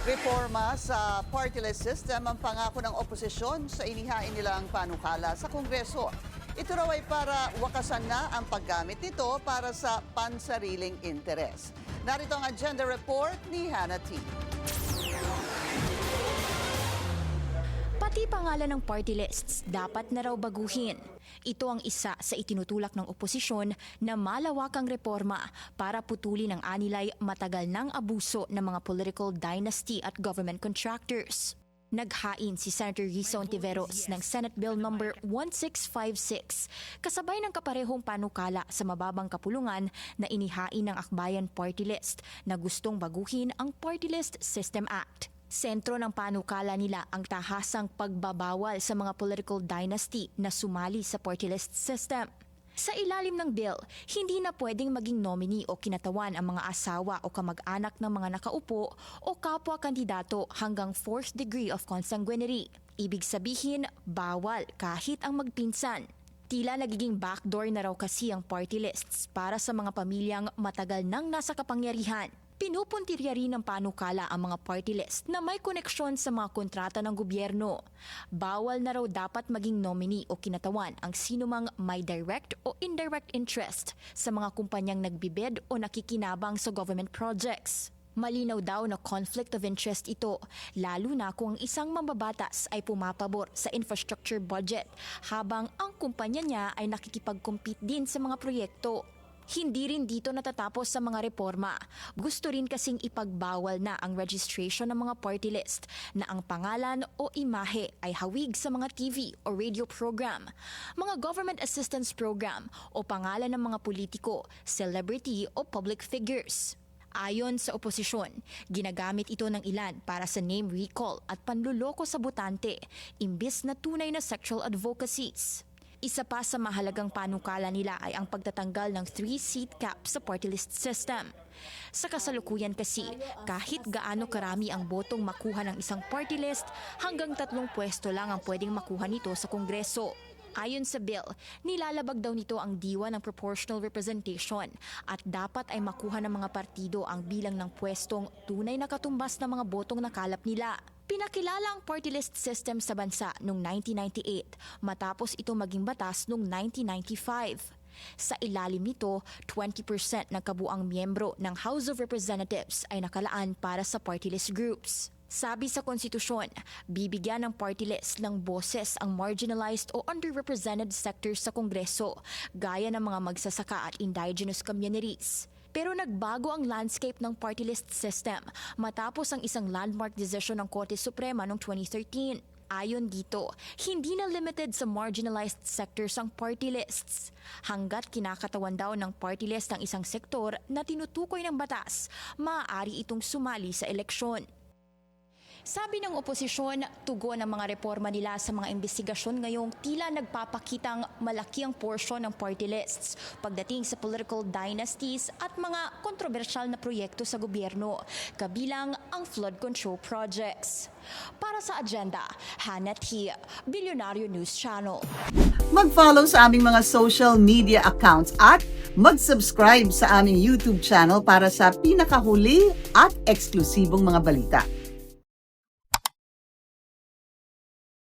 Reforma sa party-list system ang pangako ng oposisyon sa inihain nilang panukala sa Kongreso. Ito raw ay para wakasan na ang paggamit nito para sa pansariling interes. Narito ang agenda report ni Hannah T. Pati pangalan ng party lists dapat na raw baguhin. Ito ang isa sa itinutulak ng oposisyon na malawakang reforma para putulin ang anilay matagal ng abuso ng mga political dynasty at government contractors. Naghain si Senator Risa Ontiveros ng Senate Bill No. 1656 kasabay ng kaparehong panukala sa mababang kapulungan na inihain ng Akbayan Party List na gustong baguhin ang Party List System Act. Sentro ng panukala nila ang tahasang pagbabawal sa mga political dynasty na sumali sa party list system. Sa ilalim ng bill, hindi na pwedeng maging nominee o kinatawan ang mga asawa o kamag-anak ng mga nakaupo o kapwa-kandidato hanggang 4th degree of consanguinity. Ibig sabihin, bawal kahit ang magpinsan. Tila nagiging backdoor na raw kasi ang party lists para sa mga pamilyang matagal nang nasa kapangyarihan. Pinupuntirya rin ng panukala ang mga party list na may koneksyon sa mga kontrata ng gobyerno. Bawal na raw dapat maging nominee o kinatawan ang sinumang may direct o indirect interest sa mga kumpanyang nagbibid o nakikinabang sa government projects. Malinaw daw na conflict of interest ito, lalo na kung ang isang mambabatas ay pumapabor sa infrastructure budget habang ang kumpanya niya ay nakikipag-compete din sa mga proyekto. Hindi rin dito natatapos sa mga reforma. Gusto rin kasing ipagbawal na ang registration ng mga party list na ang pangalan o imahe ay hawig sa mga TV o radio program, mga government assistance program o pangalan ng mga politiko, celebrity o public figures. Ayon sa oposisyon, ginagamit ito ng ilan para sa name recall at panluloko sa botante, imbis na tunay na sexual advocacies. Isa pa sa mahalagang panukala nila ay ang pagtatanggal ng 3-seat cap sa party list system. Sa kasalukuyan kasi, kahit gaano karami ang botong makuha ng isang party list, hanggang 3 pwesto lang ang pwedeng makuha nito sa Kongreso. Ayon sa bill, nilalabag daw nito ang diwa ng proportional representation at dapat ay makuha ng mga partido ang bilang ng pwestong tunay na katumbas ng mga botong nakalap nila. Pinakilala ang party list system sa bansa noong 1998 matapos ito maging batas noong 1995. Sa ilalim nito, 20% ng kabuang miyembro ng House of Representatives ay nakalaan para sa party list groups. Sabi sa konstitusyon, bibigyan ng party list ng boses ang marginalized o underrepresented sectors sa Kongreso, gaya ng mga magsasaka at indigenous communities. Pero nagbago ang landscape ng party list system matapos ang isang landmark decision ng Korte Suprema noong 2013. Ayon dito, hindi na limited sa marginalized sectors ang party lists. Hanggat kinakatawan daw ng party list ang isang sektor na tinutukoy ng batas, maaari itong sumali sa eleksyon. Sabi ng oposisyon, tugon ang mga reforma nila sa mga investigasyon ngayong tila nagpapakitang malaki ang porsyon ng party lists pagdating sa political dynasties at mga kontrobersyal na proyekto sa gobyerno, kabilang ang flood control projects. Para sa agenda, Hannah T, Bilyonaryo News Channel. Mag-follow sa aming mga social media accounts at mag-subscribe sa aming YouTube channel para sa pinakahuli at eksklusibong mga balita.